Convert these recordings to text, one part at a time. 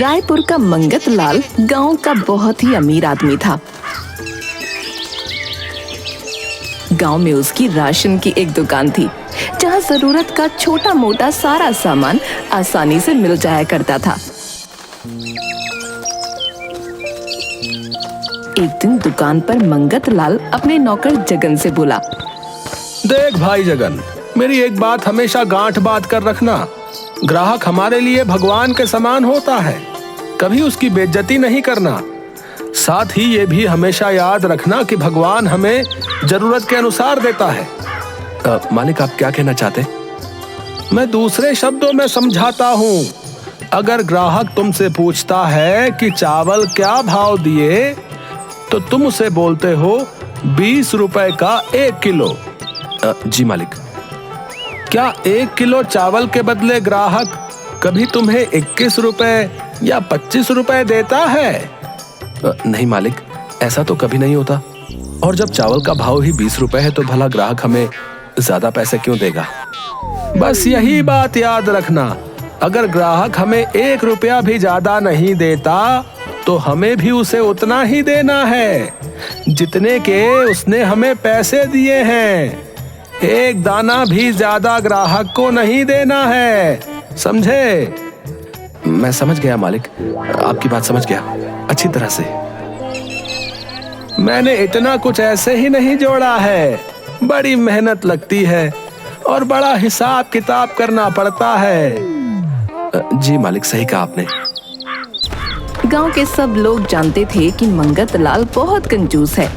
रायपुर का मंगत लाल गांव का बहुत ही अमीर आदमी था। गांव में उसकी राशन की एक दुकान थी, जहां जरूरत का छोटा मोटा सारा सामान आसानी से मिल जाया करता था। एक दिन दुकान पर मंगत लाल अपने नौकर जगन से बोला, देख भाई जगन, मेरी एक बात हमेशा गांठ बात कर रखना। ग्राहक हमारे लिए भगवान के समान होता है, कभी उसकी बेइज्जती नहीं करना। साथ ही ये भी हमेशा याद रखना कि भगवान हमें जरूरत के अनुसार देता है। मालिक, आप क्या कहना चाहते? मैं दूसरे शब्दों में समझाता हूँ। अगर ग्राहक तुमसे पूछता है कि चावल क्या भाव दिए, तो तुम उसे बोलते हो 20 रुपए का 1 किलो। जी मालिक। क्या 1 किलो चावल के बदले ग्राहक कभी तुम्हें 21 रुपए या 25 रुपए देता है? नहीं मालिक, ऐसा तो कभी नहीं होता। और जब चावल का भाव ही 20 रुपए है तो भला ग्राहक हमें ज्यादा पैसे क्यों देगा? बस यही बात याद रखना। अगर ग्राहक हमें 1 रुपया भी ज्यादा नहीं देता तो हमें भी उसे उतना ही देना है जितने के उसने हमें पैसे दिए हैं। एक दाना भी ज्यादा ग्राहक को नहीं देना है, समझे? मैं समझ गया मालिक, आपकी बात समझ गया अच्छी तरह से। मैंने इतना कुछ ऐसे ही नहीं जोड़ा है, बड़ी मेहनत लगती है और बड़ा हिसाब किताब करना पड़ता है। जी मालिक, सही कहा आपने। गांव के सब लोग जानते थे कि मंगत लाल बहुत कंजूस है।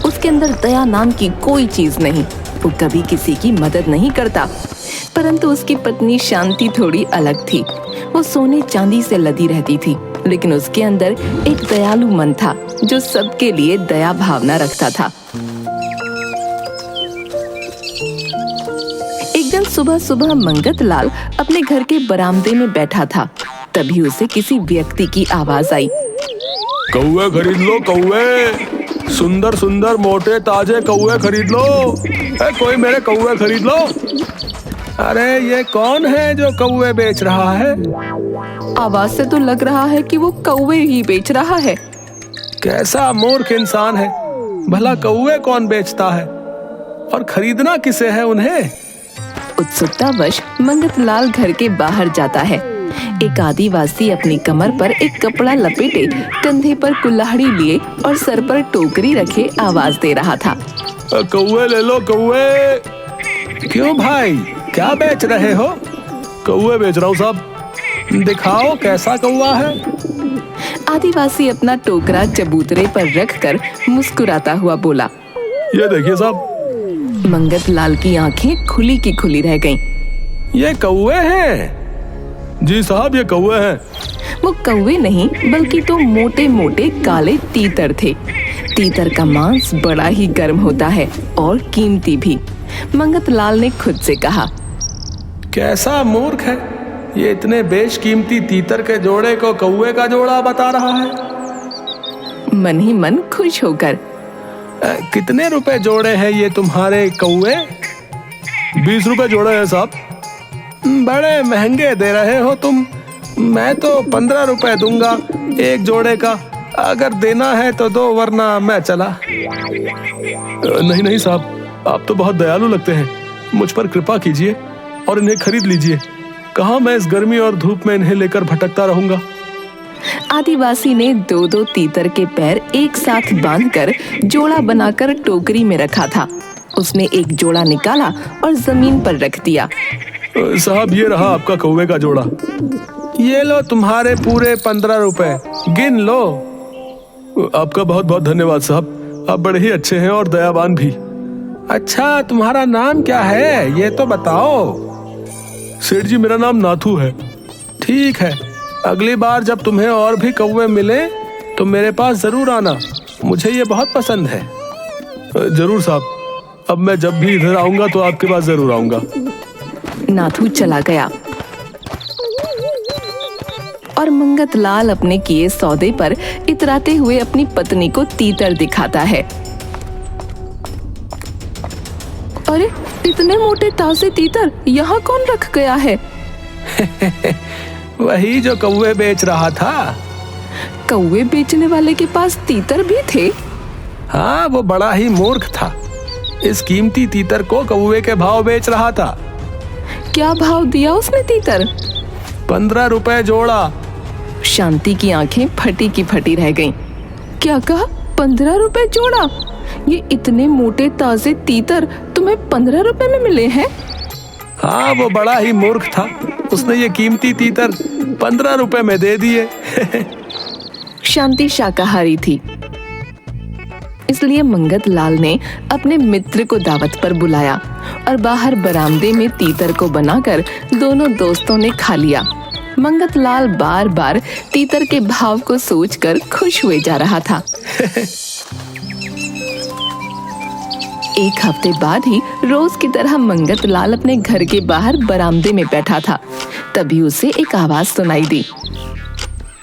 उसके अंदर दया नाम की कोई चीज नहीं। वो कभी किसी की मदद नहीं करता। परंतु उसकी पत्नी शांति थोड़ी अलग थी। वो सोने चांदी से लदी रहती थी, लेकिन उसके अंदर एक दयालु मन था जो सबके लिए दया भावना रखता था। एक दिन सुबह सुबह मंगत लाल अपने घर के बरामदे में बैठा था। तभी उसे किसी व्यक्ति की आवाज आई, कौवे खरीद लो कौवे, सुंदर सुंदर मोटे ताजे कौवे खरीद लो। कोई मेरे कौवे खरीद लो। अरे ये कौन है जो कौवे बेच रहा है? आवाज से तो लग रहा है कि वो कौवे ही बेच रहा है। कैसा मूर्ख इंसान है, भला कौवे कौन बेचता है और खरीदना किसे है उन्हें? उत्सुकतावश मंगत लाल घर के बाहर जाता है। एक आदिवासी अपनी कमर पर एक कपड़ा लपेटे, कंधे पर कुल्हाड़ी लिए और सर पर टोकरी रखे आवाज दे रहा था, कौवे ले लो कौवे। क्यों भाई, क्या बेच रहे हो? कौवे बेच रहा हूँ साहब। दिखाओ कैसा कौवा है। आदिवासी अपना टोकरा चबूतरे पर रखकर मुस्कुराता हुआ बोला, ये देखिए साहब। मंगत लाल की आंखें खुली की खुली रह गईं। ये कौवे हैं? जी साहब, ये कौवे हैं। वो कौवे नहीं बल्कि तो मोटे मोटे काले तीतर थे। तीतर का मांस बड़ा ही गर्म होता है और कीमती भी। मंगत लाल ने खुद से कहा, कैसा मूर्ख है, ये इतने बेशकीमती तीतर के जोड़े को कौवे का जोड़ा बता रहा है। मन ही मन खुश होकर, कितने रुपए जोड़े हैं ये तुम्हारे कौवे? 20 रुपए जोड़े हैं साहब। बड़े महंगे दे रहे हो तुम। मैं तो 15 रुपए दूंगा एक जोड़े का। अगर देना है तो दो, वरना मैं चला। नहीं नहीं साहब, आप तो बहुत दयालु लगते हैं। मुझ पर कृपा कीजिए और इन्हें खरीद लीजिए। कहाँ मैं इस गर्मी और धूप में इन्हें लेकर भटकता रहूंगा। आदिवासी ने 2-2 तीतर के पैर एक साथ बांधकर जोड़ा बनाकर टोकरी में रखा था। उसने एक जोड़ा निकाला और जमीन पर रख दिया। साहब, ये रहा आपका कौवे का जोड़ा। ये लो तुम्हारे पूरे 15 रुपए, गिन लो। आपका बहुत बहुत धन्यवाद साहब, आप बड़े ही अच्छे हैं और दयावान भी। अच्छा, तुम्हारा नाम क्या है ये तो बताओ। सेठ जी, मेरा नाम नाथू है। ठीक है, अगली बार जब तुम्हें और भी कौवे मिले तो मेरे पास जरूर आना, मुझे ये बहुत पसंद है। जरूर साहब, अब मैं जब भी इधर आऊंगा तो आपके पास जरूर आऊंगा। नाथू चला गया और मंगत लाल अपने किए सौदे पर इतराते हुए अपनी पत्नी को तीतर दिखाता है। अरे, इतने मोटे ताजे तीतर यहाँ कौन रख गया है? वही जो कौवे बेच रहा था। कौवे बेचने वाले के पास तीतर भी थे? हाँ, वो बड़ा ही मूर्ख था। इस कीमती तीतर को कौवे के भाव बेच रहा था। क्या भाव दिया उसने तीतर? 15 रुपए जोड़ा। शांति की आंखें फटी की फटी रह गईं। क्या कहा? 15 रुपए जोड़ा? ये इतने मोटे ताजे तीतर तुम्हें 15 रुपए में मिले हैं? हाँ, वो बड़ा ही मूर्ख था। उसने ये कीमती तीतर 15 रुपए में दे दिए। शांति शाकाहारी थी, इसलिए मंगत लाल ने अपने मित्र को दावत पर बुलाया और बाहर बरामदे में तीतर को बनाकर दोनों दोस्तों ने खा लिया। मंगत लाल बार बार तीतर के भाव को सोचकर खुश हुए जा रहा था। एक हफ्ते बाद ही रोज की तरह मंगत लाल अपने घर के बाहर बरामदे में बैठा था। तभी उसे एक आवाज सुनाई दी।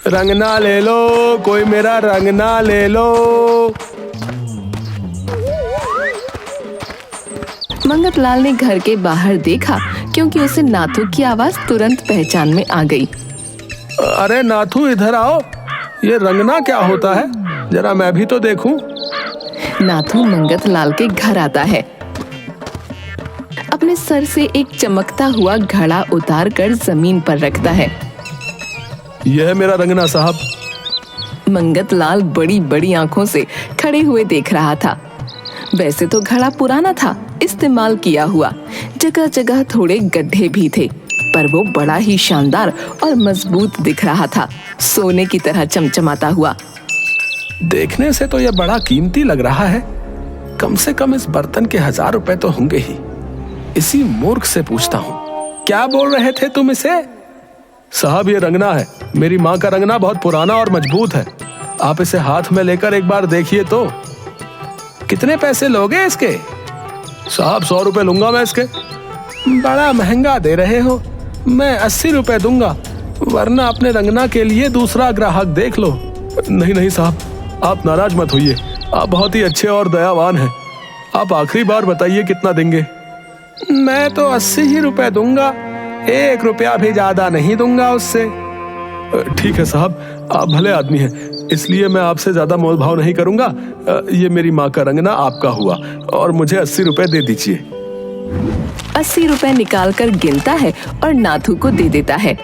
रंगना ले लो, कोई मेरा रंगना ले लो। मंगत लाल ने घर के बाहर देखा, क्योंकि उसे नाथू की आवाज तुरंत पहचान में आ गई। अरे नाथू, इधर आओ। ये रंगना क्या होता है? जरा मैं भी तो देखूं। नाथू मंगत लाल के घर आता है। अपने सर से एक चमकता हुआ घड़ा उतार कर जमीन पर रखता है। यह है मेरा रंगना साहब। मंगत लाल बड़ी बड़ी आंखों से खड़े हुए देख रहा था। वैसे तो घड़ा पुराना था, इस्तेमाल किया हुआ। जगह जगह थोड़े गड्ढे भी थे, पर वो बड़ा ही शानदार और मजबूत दिख रहा था, सोने की तरह चमचमाता हुआ। देखने से तो यह बड़ा कीमती लग रहा है। कम से कम इस बर्तन के 1000 रुपए तो होंगे ही। इसी मूर्ख से पूछता हूँ, क्या बोल रहे थे तुम इसे? साहब, ये रंगना है। मेरी माँ का रंगना बहुत पुराना और मजबूत है। आप इसे हाथ में लेकर एक बार देखिए तो। कितने पैसे लोगे इसके? साहब, 100 रुपए लूंगा मैं इसके। बड़ा महंगा दे रहे हो। मैं 80 रुपए दूंगा, वरना अपने रंगना के लिए दूसरा ग्राहक देख लो। नहीं नहीं साहब, आप नाराज मत होइए। आप बहुत ही अच्छे और दयावान हैं। आप आखिरी बार बताइए कितना देंगे। मैं तो 80 ही रुपए दूंगा, 1 रुपया भी ज्यादा नहीं दूंगा उससे। ठीक है साहब, आप भले आदमी हैं, इसलिए मैं आपसे ज्यादा मोल भाव नहीं करूंगा। ये मेरी माँ का रंगना आपका हुआ और मुझे 80 रुपए दे दीजिए। 80 रुपए निकाल कर गिनता है और नाथू को दे देता है।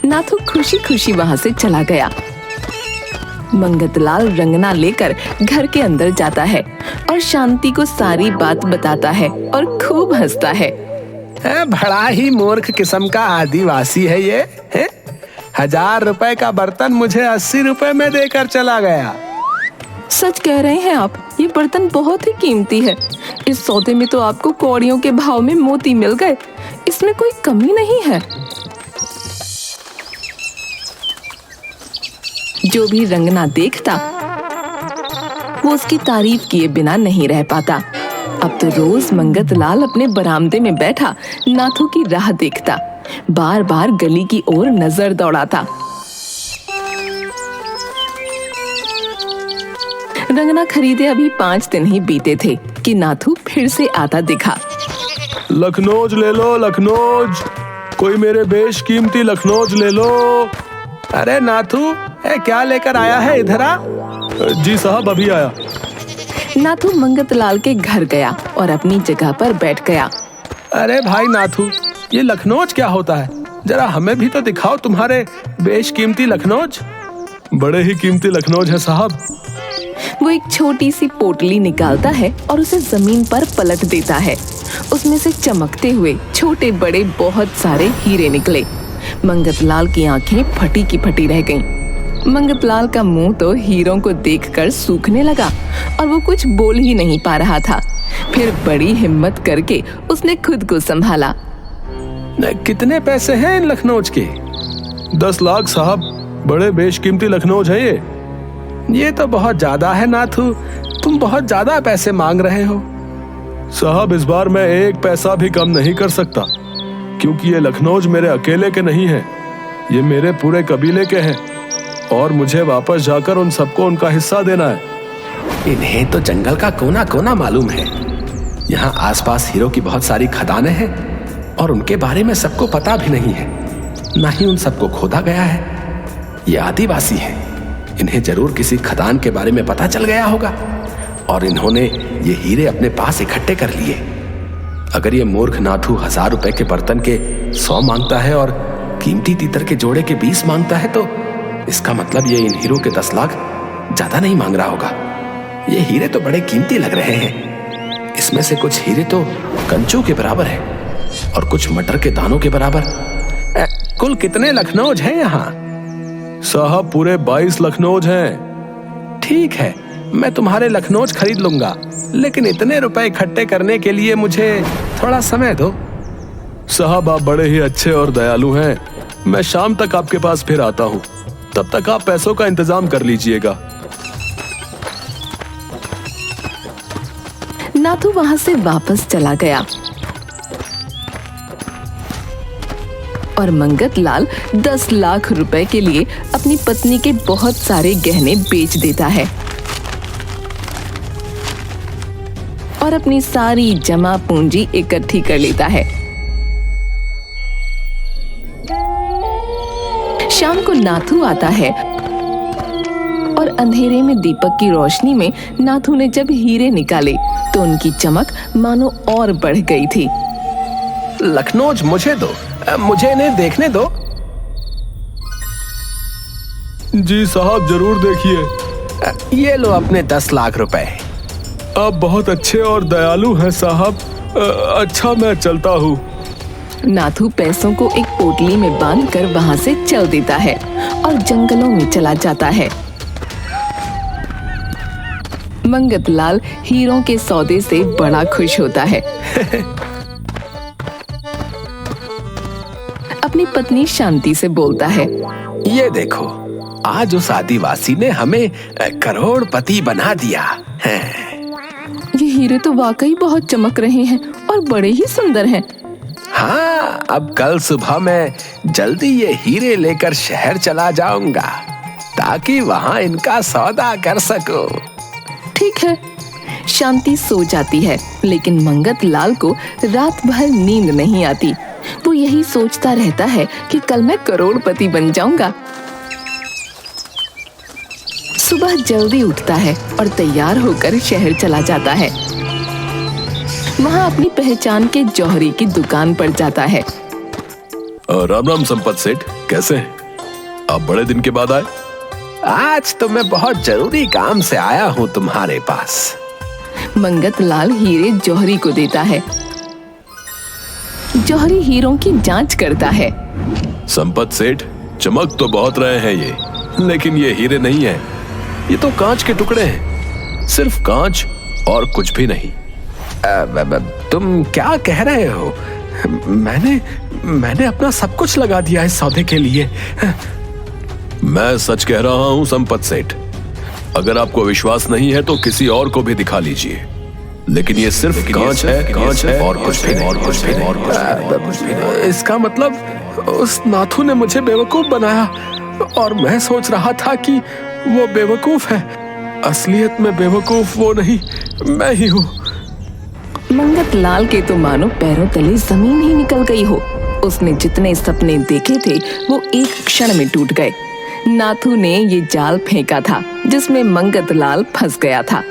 नाथू खुशी खुशी वहां से चला गया। मंगत लाल रंगना लेकर घर के अंदर जाता है और शांति को सारी बात बताता है और खूब हंसता है। बड़ा ही मूर्ख किस्म का आदिवासी है ये है? 1000 रुपए का बर्तन मुझे 80 रुपए में देकर चला गया। सच कह रहे हैं आप, ये बर्तन बहुत ही कीमती है। इस सौदे में तो आपको कौड़ियों के भाव में मोती मिल गए। इसमें कोई कमी नहीं है। जो भी रंगना देखता, वो उसकी तारीफ किए बिना नहीं रह पाता। अब तो रोज मंगत लाल अपने बरामदे में बैठा नाथू की राह देखता, बार बार गली की ओर नजर दौड़ाता। रंगना खरीदे अभी 5 दिन ही बीते थे कि नाथू फिर से आता दिखा। लखनौज ले लो, लखनौज। कोई मेरे बेशकीमती लखनौज ले लो। अरे नाथू, क्या लेकर आया है? इधर आ। जी साहब, अभी आया। नाथू मंगत लाल के घर गया और अपनी जगह पर बैठ गया। अरे भाई नाथू, ये लखनौज क्या होता है? जरा हमें भी तो दिखाओ तुम्हारे बेशकीमती लखनौज। बड़े ही कीमती लखनौज है साहब। वो एक छोटी सी पोटली निकालता है और उसे जमीन पर पलट देता है। उसमें से चमकते हुए छोटे बड़े बहुत सारे हीरे निकले। मंगत लाल की आंखें फटी की फटी रह गईं। मंगत लाल का मुंह तो हीरों को देखकर सूखने लगा और वो कुछ बोल ही नहीं पा रहा था। फिर बड़ी हिम्मत करके उसने खुद को संभाला। कितने पैसे हैं इन लखनौज के? 10 लाख साहब। बड़े बेशकीमती लखनौज है ये। ये तो बहुत ज्यादा है नाथू, तुम बहुत ज्यादा पैसे मांग रहे हो। साहब, इस बार मैं 1 पैसा भी कम नहीं कर सकता, क्योंकि ये लखनौज मेरे अकेले के नहीं है, ये मेरे पूरे कबीले के हैं और मुझे वापस जाकर उन सबको उनका हिस्सा देना है। इन्हें तो जंगल का कोना कोना मालूम है। यहाँ आसपास हीरो की बहुत सारी खदानें हैं और उनके बारे में सबको पता भी नहीं है। ना ही उन सबको खोदा गया है। ये आदिवासी हैं, इन्हें जरूर किसी खदान के बारे में पता चल गया होगा और इन्होंने ये हीरे अपने पास इकट्ठे कर लिए। अगर ये मूर्ख नाथू 1000 रुपए के बर्तन के 100 मांगता है और कीमती तीतर के जोड़े के 20 मांगता है, तो इसका मतलब ये इन हीरों के 10 लाख ज्यादा नहीं मांग रहा होगा। ये हीरे तो बड़े कीमती लग रहे हैं। इसमें से कुछ हीरे तो कंचों के बराबर है और कुछ मटर के दानों के बराबर। कुल कितने लखनऊज हैं यहाँ? साहब पूरे 22 लखनऊज हैं। ठीक है, मैं तुम्हारे लखनऊज खरीद लूंगा, लेकिन इतने रुपए इकट्ठे करने के लिए मुझे थोड़ा समय दो। साहब आप बड़े ही अच्छे और दयालु हैं। मैं शाम तक आपके पास फिर आता हूँ, तब तक आप पैसों का इंतजाम कर लीजिएगा। नाथू वहां से वापस चला गया और मंगत लाल 10 लाख रुपए के लिए अपनी पत्नी के बहुत सारे गहने बेच देता है और अपनी सारी जमा पूंजी इकट्ठी कर लेता है। शाम को नाथू आता है और अंधेरे में दीपक की रोशनी में नाथू ने जब हीरे निकाले तो उनकी चमक मानो और बढ़ गई थी। लखनऊज मुझे दो, मुझे इन्हें देखने दो। जी साहब जरूर देखिए। ये लो अपने 10 लाख रुपए। आप बहुत अच्छे और दयालु हैं साहब। अच्छा मैं चलता हूँ। नाथू पैसों को एक पोटली में बांधकर वहां से चल देता है और जंगलों में चला जाता है। मंगत लाल हीरों के सौदे से बड़ा खुश होता है। अपनी पत्नी शांति से बोलता है, ये देखो, आज उस आदिवासी ने हमें करोड़पति बना दिया है। ये हीरे तो वाकई बहुत चमक रहे हैं और बड़े ही सुंदर हैं। हाँ, अब कल सुबह मैं जल्दी ये हीरे लेकर शहर चला जाऊंगा ताकि वहाँ इनका सौदा कर सकूं। ठीक है। शांति सो जाती है, लेकिन मंगत लाल को रात भर नींद नहीं आती। वो यही सोचता रहता है कि कल मैं करोड़पति बन जाऊंगा। सुबह जल्दी उठता है और तैयार होकर शहर चला जाता है। वहाँ अपनी पहचान के जौहरी की दुकान पर जाता है। राम राम संपत सेठ, कैसे हैं? आप बड़े दिन के बाद आए। आज तो मैं बहुत जरूरी काम से आया हूँ तुम्हारे पास। मंगत लाल हीरे जौहरी को देता है। जौहरी हीरों की जांच करता है। संपत सेठ, चमक तो बहुत रहे हैं ये, लेकिन ये हीरे नहीं है। ये तो कांच के टुकड़े हैं, सिर्फ कांच और कुछ भी नहीं। तुम क्या कह रहे हो? मैंने अपना सब कुछ लगा दिया इस सौदे के लिए। मैं सच कह रहा हूं संपत सेठ। अगर आपको विश्वास नहीं है तो किसी और को भी दिखा लीजिए, लेकिन ये सिर्फ कांच है और कुछ भी नहीं। इसका मतलब उस नाथू ने मुझे बेवकूफ बनाया और मैं सोच रहा था कि वो बेवकूफ है। असलियत में बेवकूफ वो नहीं, मैं ही हूँ। मंगत लाल के तो मानो पैरों तले जमीन ही निकल गई हो। उसने जितने सपने देखे थे वो एक क्षण में टूट गए। नाथू ने ये जाल फेंका था जिसमें मंगत लाल फंस गया था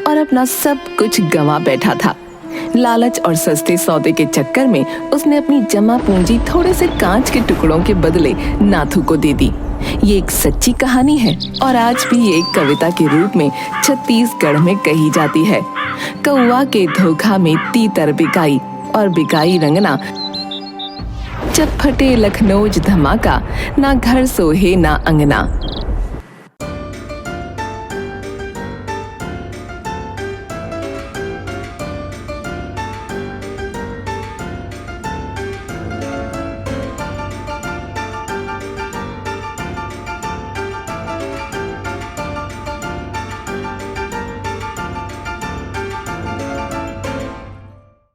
और अपना सब कुछ गंवा बैठा था। लालच और सस्ते सौदे के चक्कर में उसने अपनी जमा पूंजी थोड़े से कांच के टुकड़ों के बदले नाथू को दे दी। ये एक सच्ची कहानी है और आज भी ये एक कविता के रूप में छत्तीसगढ़ में कही जाती है। कौवा के धोखा में तीतर बिकाई और बिकाई रंगना। जब फटे लखनऊ धमाका, ना घर सोहे ना अंगना।